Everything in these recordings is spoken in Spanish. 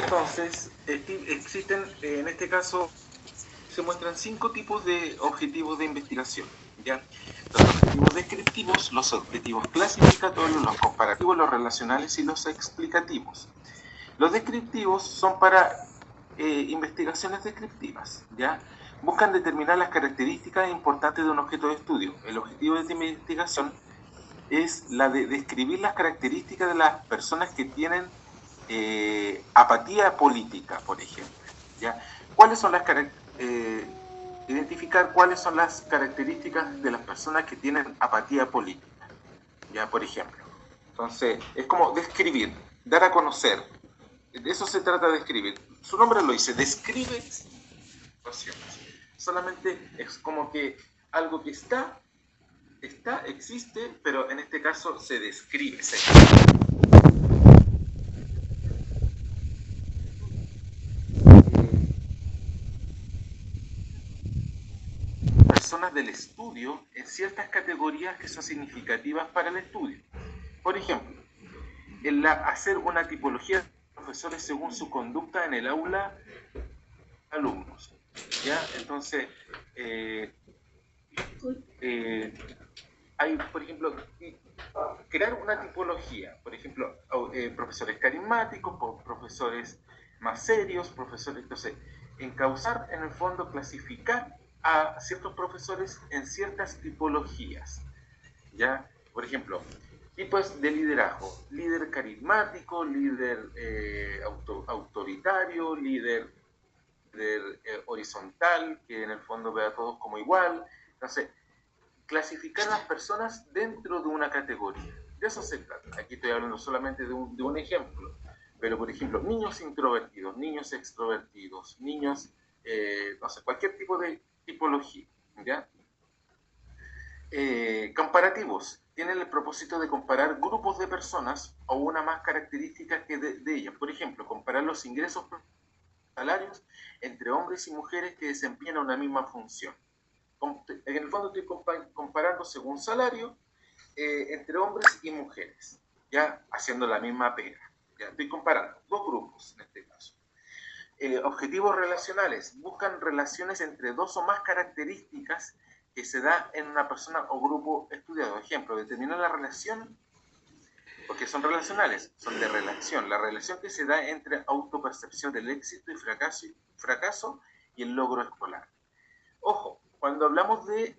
Entonces, existen, en este caso, se muestran 5 tipos de objetivos de investigación, ¿ya? Los objetivos descriptivos, los objetivos clasificatorios, los comparativos, los relacionales y los explicativos. Los descriptivos son para investigaciones descriptivas, ¿ya? Buscan determinar las características importantes de un objeto de estudio. El objetivo de esta investigación es la de describir las características de las personas que tienen apatía política, por ejemplo, ¿ya? ¿Cuáles son las identificar cuáles son las características de las personas que tienen apatía política, ¿ya? Por ejemplo. Entonces, es como describir, dar a conocer. De eso se trata de escribir. Su nombre lo dice, describe situaciones. Solamente es como que algo que existe, pero en este caso se describe. Personas del estudio en ciertas categorías que son significativas para el estudio. Por ejemplo, hacer una tipología de profesores según su conducta en el aula, alumnos. ¿Ya? Entonces, hay, por ejemplo, crear una tipología, por ejemplo, profesores carismáticos, profesores más serios, profesores, entonces, encauzar, en el fondo, clasificar a ciertos profesores en ciertas tipologías, ¿ya? Por ejemplo, tipos de liderazgo: líder carismático, líder autoritario, líder horizontal, que en el fondo ve a todos como igual. Entonces, clasificar a las personas dentro de una categoría. De eso se trata. Aquí estoy hablando solamente de un ejemplo. Pero, por ejemplo, niños introvertidos, niños extrovertidos, niños, no sé, cualquier tipo de tipología, ¿ya? Comparativos. Tienen el propósito de comparar grupos de personas o una más característica que de ellas. Por ejemplo, comparar los ingresos salarios entre hombres y mujeres que desempeñan una misma función. En el fondo estoy comparando según salario entre hombres y mujeres, ya haciendo la misma pega. Ya estoy comparando dos grupos en este caso. Objetivos relacionales: buscan relaciones entre dos o más características que se da en una persona o grupo estudiado. Ejemplo, determinar la relación, porque son relacionales, son de relación, la relación que se da entre autopercepción del éxito y fracaso y el logro escolar. Ojo, cuando hablamos de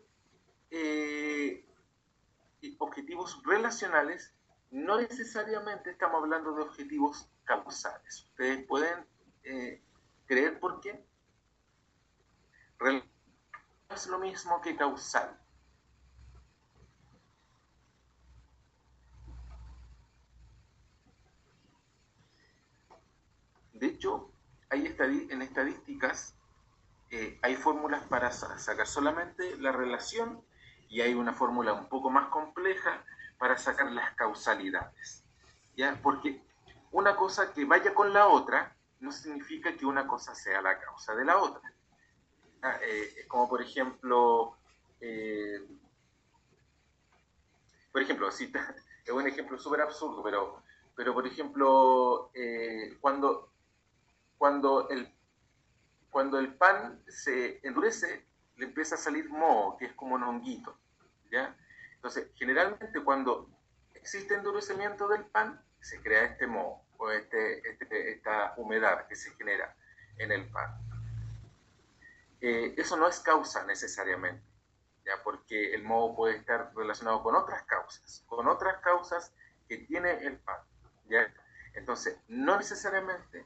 objetivos relacionales, no necesariamente estamos hablando de objetivos causales. Ustedes pueden creer por qué. Relacional es lo mismo que causal. De hecho, en estadísticas hay fórmulas para sacar solamente la relación, y hay una fórmula un poco más compleja para sacar las causalidades, ¿ya? Porque una cosa que vaya con la otra no significa que una cosa sea la causa de la otra. Como por ejemplo, si es un ejemplo súper absurdo, pero por ejemplo, cuando el cuando el pan se endurece, le empieza a salir moho, que es como un honguito, ¿ya? Entonces, generalmente cuando existe endurecimiento del pan, se crea este moho, o esta humedad que se genera en el pan. Eso no es causa necesariamente, ¿ya? Porque el moho puede estar relacionado con otras causas que tiene el pan, ¿ya? Entonces, no necesariamente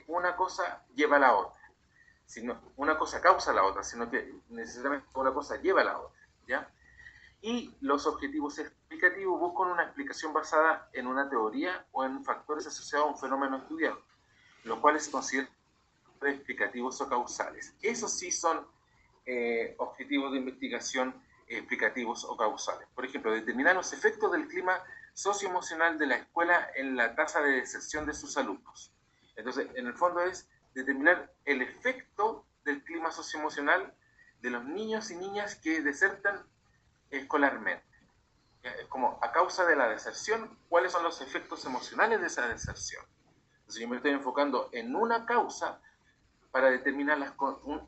una cosa lleva a la otra, sino una cosa causa la otra, sino que necesariamente una cosa lleva a la otra, ¿ya? Y los objetivos explicativos buscan una explicación basada en una teoría o en factores asociados a un fenómeno estudiado, los cuales se consideran explicativos o causales. Esos sí son objetivos de investigación explicativos o causales. Por ejemplo, determinar los efectos del clima socioemocional de la escuela en la tasa de deserción de sus alumnos. Entonces, en el fondo es determinar el efecto del clima socioemocional de los niños y niñas que desertan escolarmente. Como a causa de la deserción, ¿cuáles son los efectos emocionales de esa deserción? Entonces yo me estoy enfocando en una causa para determinar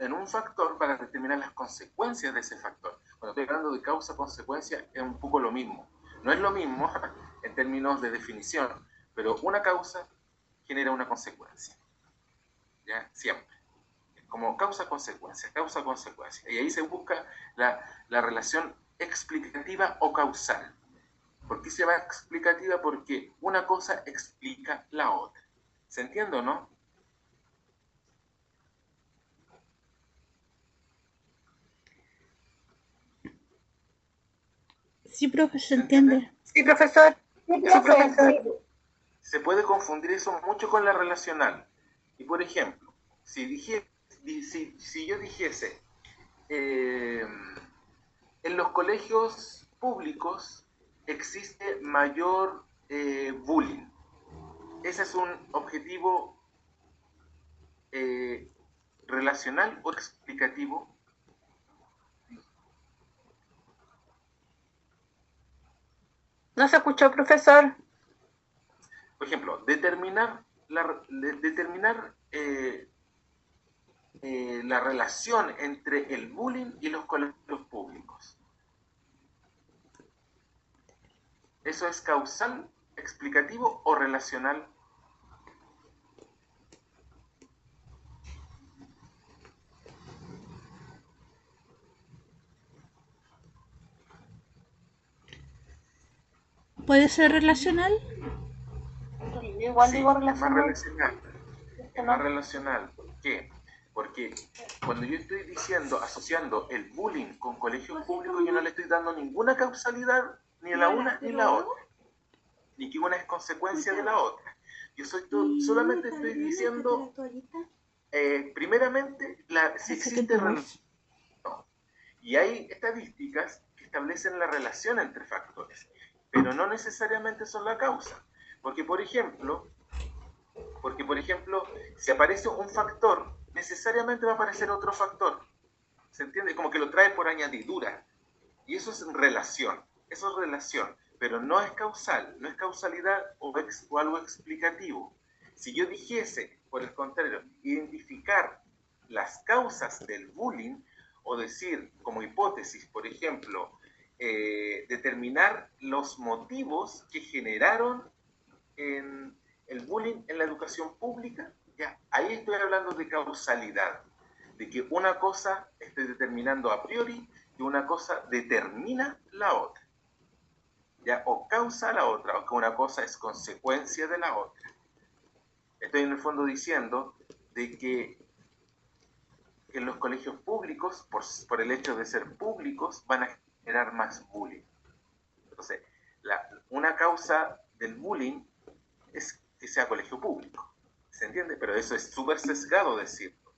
en un factor para determinar las consecuencias de ese factor. Cuando estoy hablando de causa-consecuencia es un poco lo mismo. No es lo mismo en términos de definición, pero una causa genera una consecuencia. ¿Ya? Siempre. Como causa-consecuencia, causa-consecuencia. Y ahí se busca la relación explicativa o causal. ¿Por qué se llama explicativa? Porque una cosa explica la otra. ¿Se entiende o no? Sí, profe, se entiende. Sí, profesor. Sí, profesor. Se puede confundir eso mucho con la relacional. Y por ejemplo, si yo dijese, en los colegios públicos existe mayor bullying. Ese es un objetivo relacional o explicativo. No se escuchó, profesor. Por ejemplo, determinar la relación entre el bullying y los colegios públicos. ¿Eso es causal, explicativo o relacional? ¿Puede ser relacional? Igual digo relacional. Es más relacional. ¿Por qué? Porque cuando yo estoy diciendo, asociando el bullying con colegios públicos, yo no le estoy dando ninguna causalidad ni a la una ni a la otra. Ni que una es consecuencia de la otra. Yo solamente estoy diciendo, primeramente, si existe relación. Y hay estadísticas que establecen la relación entre factores, pero no necesariamente son la causa. Porque, por ejemplo, si aparece un factor, necesariamente va a aparecer otro factor. ¿Se entiende? Como que lo trae por añadidura. Y eso es relación. Eso es relación. Pero no es causal. No es causalidad o algo explicativo. Si yo dijese, por el contrario, identificar las causas del bullying, o decir, como hipótesis, por ejemplo, determinar los motivos que generaron el bullying en la educación pública, ya, ahí estoy hablando de causalidad, de que una cosa estoy determinando a priori y una cosa determina la otra, ya, o causa la otra, o que una cosa es consecuencia de la otra. Estoy en el fondo diciendo de que en los colegios públicos, por el hecho de ser públicos, van a generar más bullying. Entonces, una causa del bullying es que sea colegio público. ¿Se entiende? Pero eso es súper sesgado decirlo.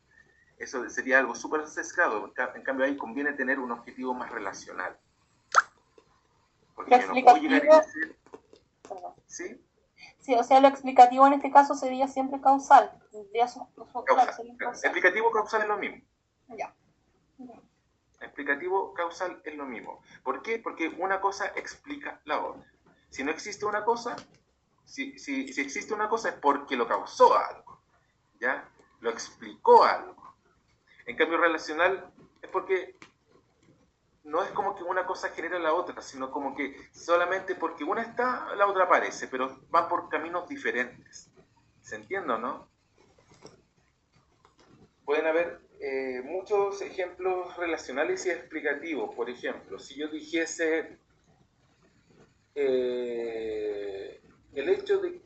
Eso sería algo súper sesgado. En cambio, ahí conviene tener un objetivo más relacional. Porque yo no puedo llegar a decir... ¿Sí? Sí, o sea, lo explicativo en este caso sería siempre causal. Explicativo causal es lo mismo. Ya. Explicativo causal es lo mismo. ¿Por qué? Porque una cosa explica la otra. Si no existe una cosa, si existe una cosa es porque lo causó algo, ¿ya? Lo explicó algo. En cambio, relacional es porque no es como que una cosa genera la otra, sino como que solamente porque una está, la otra aparece, pero van por caminos diferentes. ¿Se entiende o no? Pueden haber muchos ejemplos relacionales y explicativos. Por ejemplo, si yo dijese el hecho de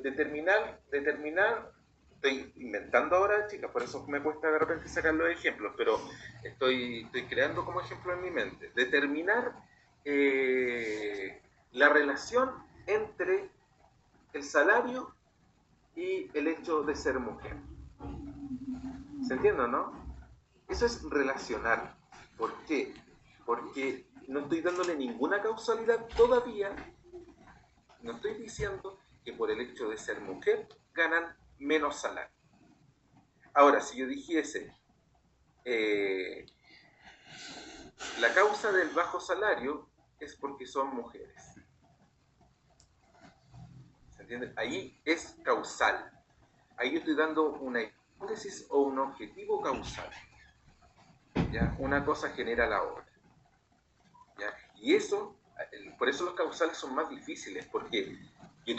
determinar, estoy inventando ahora, chicas, por eso me cuesta de repente sacar los ejemplos, pero estoy creando como ejemplo en mi mente. Determinar la relación entre el salario y el hecho de ser mujer. ¿Se entiende, no? Eso es relacionar. ¿Por qué? Porque no estoy dándole ninguna causalidad todavía. No estoy diciendo que por el hecho de ser mujer ganan menos salario. Ahora, si yo dijese la causa del bajo salario es porque son mujeres. ¿Se entiende? Ahí es causal. ahí yo estoy dando una hipótesis o un objetivo causal. ¿Ya? Una cosa genera la otra. ¿Ya? Y eso, por eso los causales son más difíciles, porque yo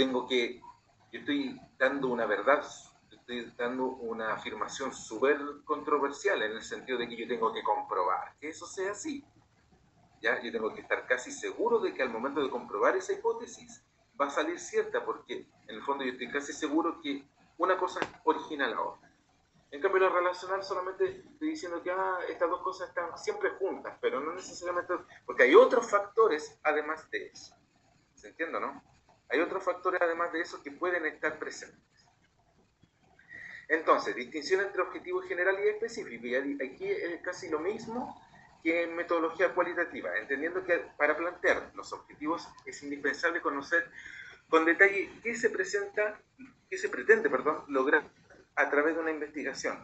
estoy dando una verdad, estoy dando una afirmación súper controversial, en el sentido de que yo tengo que comprobar que eso sea así. ¿Ya? Yo tengo que estar casi seguro de que al momento de comprobar esa hipótesis va a salir cierta, porque en el fondo yo estoy casi seguro que una cosa origina la otra. En cambio, lo relacional solamente estoy diciendo que estas dos cosas están siempre juntas, pero no necesariamente, porque hay otros factores además de eso. ¿Se entiende, no? Hay otros factores además de eso que pueden estar presentes. Entonces, distinción entre objetivo general y específico. Y aquí es casi lo mismo que en metodología cualitativa, entendiendo que para plantear los objetivos es indispensable conocer con detalle qué se pretende lograr a través de una investigación.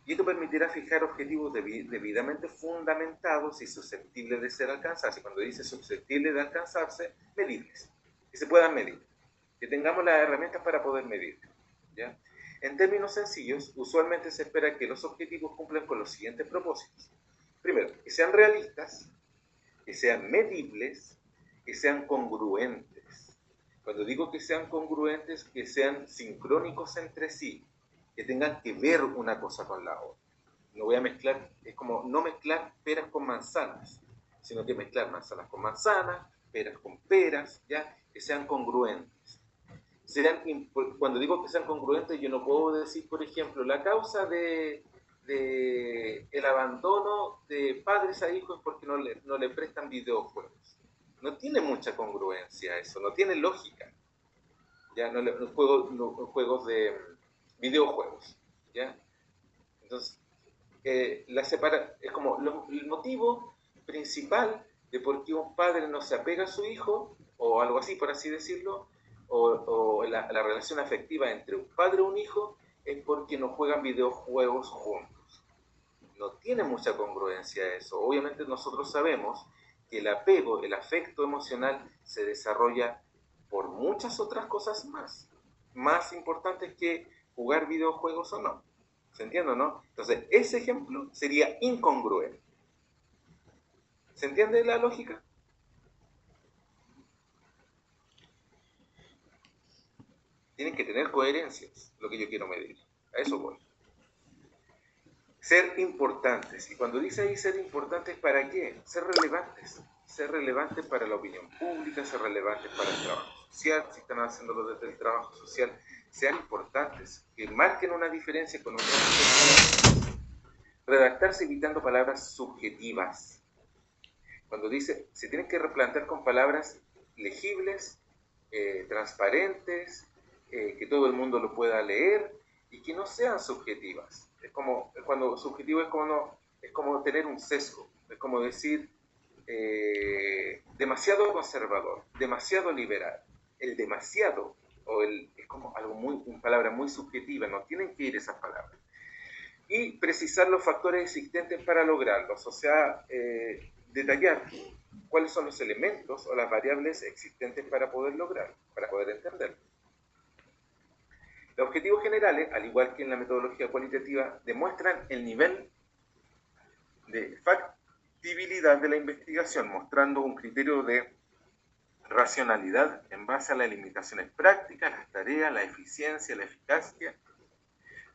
Y esto permitirá fijar objetivos debidamente fundamentados y susceptibles de ser alcanzados. Y cuando dice susceptibles de alcanzarse, medibles. Que se puedan medir. Que tengamos las herramientas para poder medir. ¿Ya? En términos sencillos, usualmente se espera que los objetivos cumplan con los siguientes propósitos. Primero, que sean realistas, que sean medibles, que sean congruentes. Cuando digo que sean congruentes, que sean sincrónicos entre sí, que tengan que ver una cosa con la otra. No voy a mezclar, es como no mezclar peras con manzanas, sino que mezclar manzanas con manzanas, peras con peras, ¿ya? Que sean congruentes. Cuando digo que sean congruentes, yo no puedo decir, por ejemplo, la causa de el abandono de padres a hijos es porque no le prestan videojuegos. No tiene mucha congruencia eso, no tiene lógica. Ya juegos de videojuegos, ¿ya? Entonces, es como el motivo principal de por qué un padre no se apega a su hijo, o algo así, por así decirlo, o la relación afectiva entre un padre y un hijo, es porque no juegan videojuegos juntos. No tiene mucha congruencia eso. Obviamente nosotros sabemos que el apego, el afecto emocional, se desarrolla por muchas otras cosas más importantes que jugar videojuegos o no. ¿Se entiende, no? Entonces, ese ejemplo sería incongruente. ¿Se entiende la lógica? Tienen que tener coherencias, lo que yo quiero medir. A eso voy. Ser importantes. Y cuando dice ahí ser importantes, ¿para qué? Ser relevantes. Ser relevantes para la opinión pública, ser relevantes para el trabajo social, si están haciéndolo desde el trabajo social, sean importantes, que marquen una diferencia con otras personas. Redactarse evitando palabras subjetivas. Cuando dice, se tienen que replantear con palabras legibles, transparentes, que todo el mundo lo pueda leer y que no sean subjetivas. Es como, cuando subjetivo es como tener un sesgo, es como decir demasiado conservador, demasiado liberal. El demasiado, es como una palabra muy subjetiva, no tienen que ir esas palabras. Y precisar los factores existentes para lograrlos, o sea, detallar cuáles son los elementos o las variables existentes para poder lograrlo, para poder entenderlo. Los objetivos generales, al igual que en la metodología cualitativa, demuestran el nivel de factibilidad de la investigación, mostrando un criterio de racionalidad en base a las limitaciones prácticas, las tareas, la eficiencia, la eficacia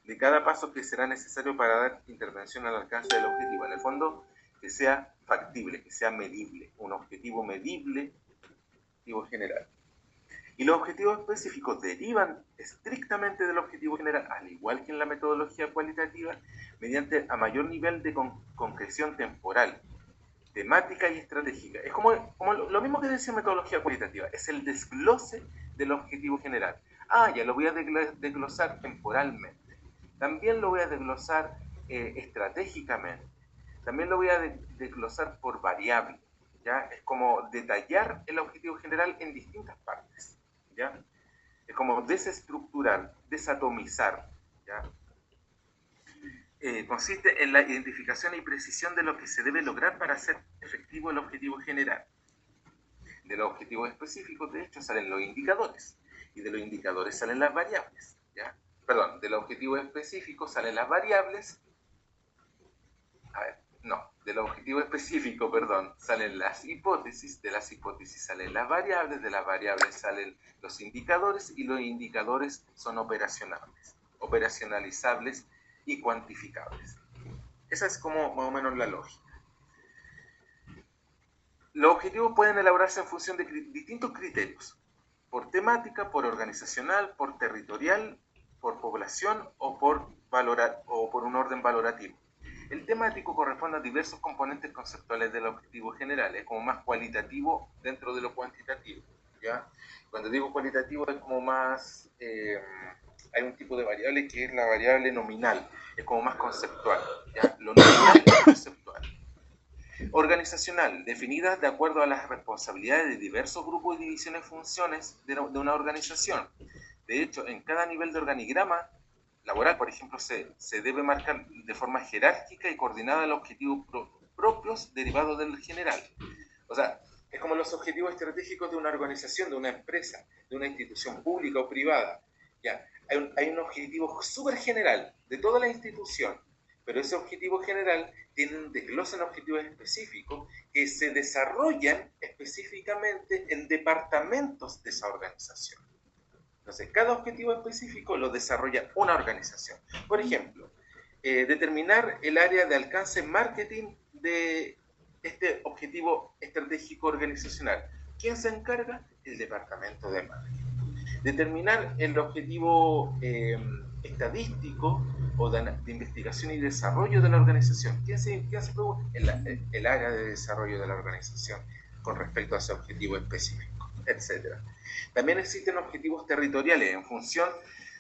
de cada paso que será necesario para dar intervención al alcance del objetivo. En el fondo, que sea factible, que sea medible, un objetivo medible, objetivo general. Y los objetivos específicos derivan estrictamente del objetivo general, al igual que en la metodología cualitativa, mediante a mayor nivel de concreción temporal, temática y estratégica. Es como lo mismo que decía metodología cualitativa, es el desglose del objetivo general. Ya lo voy a desglosar temporalmente. También lo voy a desglosar estratégicamente. También lo voy a desglosar por variable. ¿Ya? Es como detallar el objetivo general en distintas partes. ¿Ya? Es como desestructurar, desatomizar. ¿Ya? Consiste en la identificación y precisión de lo que se debe lograr para hacer efectivo el objetivo general. De los objetivos específicos, de hecho, salen los indicadores. Y de los indicadores salen las variables. ¿Ya? del objetivo específico salen las variables. Del objetivo específico, salen las hipótesis, de las hipótesis salen las variables, de las variables salen los indicadores, y los indicadores son operacionalizables y cuantificables. Esa es como más o menos la lógica. Los objetivos pueden elaborarse en función de distintos criterios: por temática, por organizacional, por territorial, por población o por un orden valorativo. El temático corresponde a diversos componentes conceptuales del objetivo general, es como más cualitativo dentro de lo cuantitativo, ¿ya? Cuando digo cualitativo es como más, hay un tipo de variable que es la variable nominal, es como más conceptual, ¿ya? Lo nominal es conceptual. Organizacional, definida de acuerdo a las responsabilidades de diversos grupos y divisiones funciones de una organización. De hecho, en cada nivel de organigrama laboral, por ejemplo, se debe marcar de forma jerárquica y coordinada los objetivos propios derivados del general. O sea, es como los objetivos estratégicos de una organización, de una empresa, de una institución pública o privada. ¿Ya? Hay un objetivo súper general de toda la institución, pero ese objetivo general tiene un desglose en objetivos específicos que se desarrollan específicamente en departamentos de esa organización. Entonces, cada objetivo específico lo desarrolla una organización. Por ejemplo, determinar el área de alcance marketing de este objetivo estratégico organizacional. ¿Quién se encarga? El departamento de marketing. Determinar el objetivo estadístico o de investigación y desarrollo de la organización. ¿Quién se preocupa? El área de desarrollo de la organización con respecto a ese objetivo específico, etcétera. También existen objetivos territoriales. En función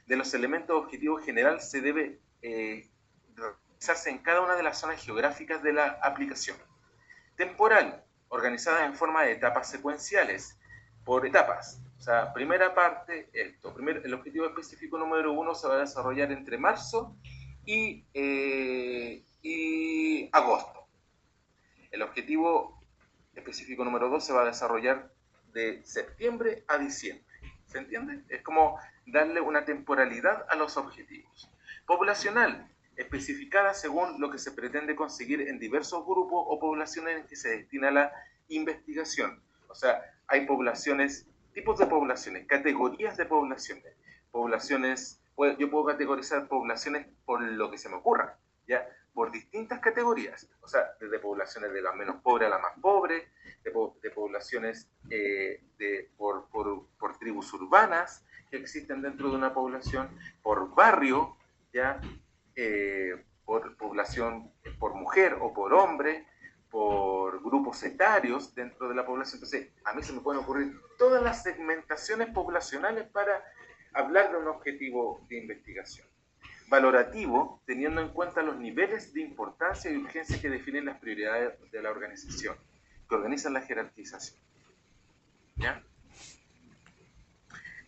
de los elementos de objetivo general se debe realizarse en cada una de las zonas geográficas de la aplicación. Temporal, organizada en forma de etapas secuenciales, por etapas. O sea, primera parte, el objetivo específico número 1 se va a desarrollar entre marzo y agosto. El objetivo específico número 2 se va a desarrollar de septiembre a diciembre. ¿Se entiende? Es como darle una temporalidad a los objetivos. Poblacional, especificada según lo que se pretende conseguir en diversos grupos o poblaciones en que se destina la investigación. O sea, hay poblaciones, tipos de poblaciones, categorías de poblaciones. Yo puedo categorizar poblaciones por lo que se me ocurra, ¿ya? Por distintas categorías, o sea, desde poblaciones de la menos pobre a la más pobre, de poblaciones por tribus urbanas que existen dentro de una población, por barrio, ¿ya? Por población, por mujer o por hombre, por grupos etarios dentro de la población. Entonces, a mí se me pueden ocurrir todas las segmentaciones poblacionales para hablar de un objetivo de investigación. Valorativo, teniendo en cuenta los niveles de importancia y urgencia que definen las prioridades de la organización, que organizan la jerarquización. ¿Ya?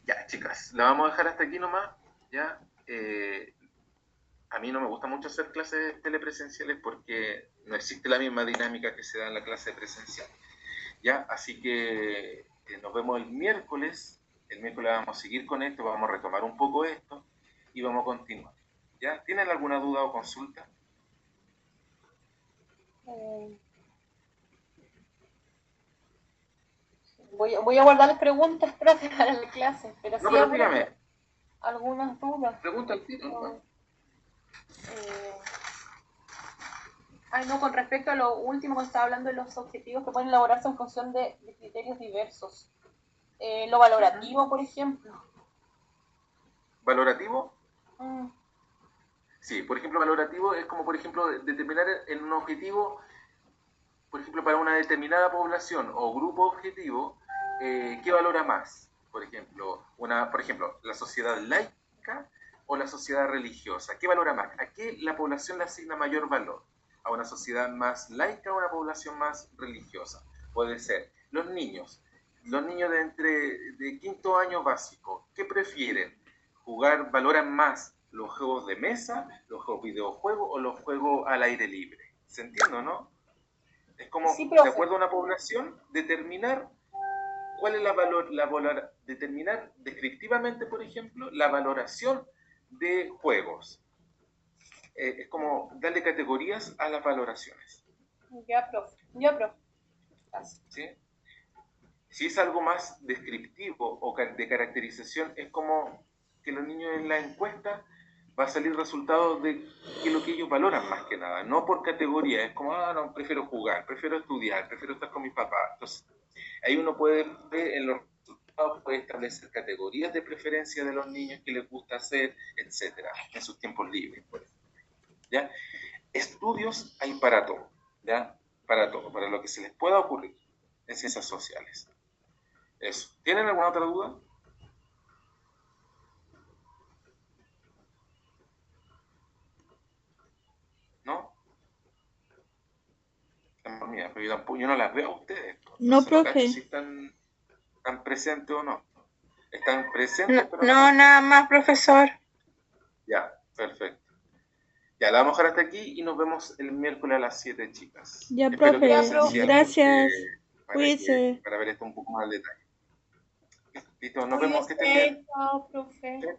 Ya, chicas, la vamos a dejar hasta aquí nomás. ¿Ya? A mí no me gusta mucho hacer clases telepresenciales porque no existe la misma dinámica que se da en la clase presencial. ¿Ya? Así que nos vemos el miércoles. El miércoles vamos a seguir con esto, vamos a retomar un poco esto y vamos a continuar. ¿Ya? ¿Tienen alguna duda o consulta? Voy a guardar las preguntas para la clase, pero no, sí pero dígame. Algunas dudas. Pregunta al tiro. No, con respecto a lo último que estaba hablando de los objetivos que pueden elaborarse en función de criterios diversos. Lo valorativo, por ejemplo. ¿Valorativo? Sí, por ejemplo, valorativo es como, por ejemplo, determinar en un objetivo, por ejemplo, para una determinada población o grupo objetivo, ¿qué valora más? Por ejemplo, la sociedad laica o la sociedad religiosa. ¿Qué valora más? ¿A qué la población le asigna mayor valor? ¿A una sociedad más laica o a una población más religiosa? Puede ser. Los niños de quinto año básico, ¿qué prefieren? ¿Valoran más los juegos de mesa, los videojuegos o los juegos al aire libre? ¿Se entiende, no? Es como, sí, de acuerdo a una población, determinar cuál es determinar descriptivamente, por ejemplo, la valoración de juegos. Es como darle categorías a las valoraciones. Ya, profe. Ya, profe. Gracias. ¿Sí? Si es algo más descriptivo o de caracterización, es como que los niños en la encuesta va a salir resultado de que lo que ellos valoran más que nada, no por categoría, es como, no, prefiero jugar, prefiero estudiar, prefiero estar con mis papás. Entonces, ahí uno puede ver en los resultados, puede establecer categorías de preferencia de los niños que les gusta hacer, etcétera, en sus tiempos libres, por ejemplo. ¿Ya? Estudios hay para todo, ¿ya? Para todo, para lo que se les pueda ocurrir en ciencias sociales. Eso. ¿Tienen alguna otra duda? ¿No? Mía, pero yo no las veo a ustedes. No, Entonces, no cacho profe. si están presentes o no. Están presentes, pero No, nada más, profesor. Ya, perfecto. Ya, la vamos a dejar hasta aquí y nos vemos el miércoles a las 7, chicas. Ya, Espero profe. que presencial, Gracias. porque Cuídese. para ver esto un poco más al detalle. Listo, nos Cuídese, vemos, que estén bien. chao, profe.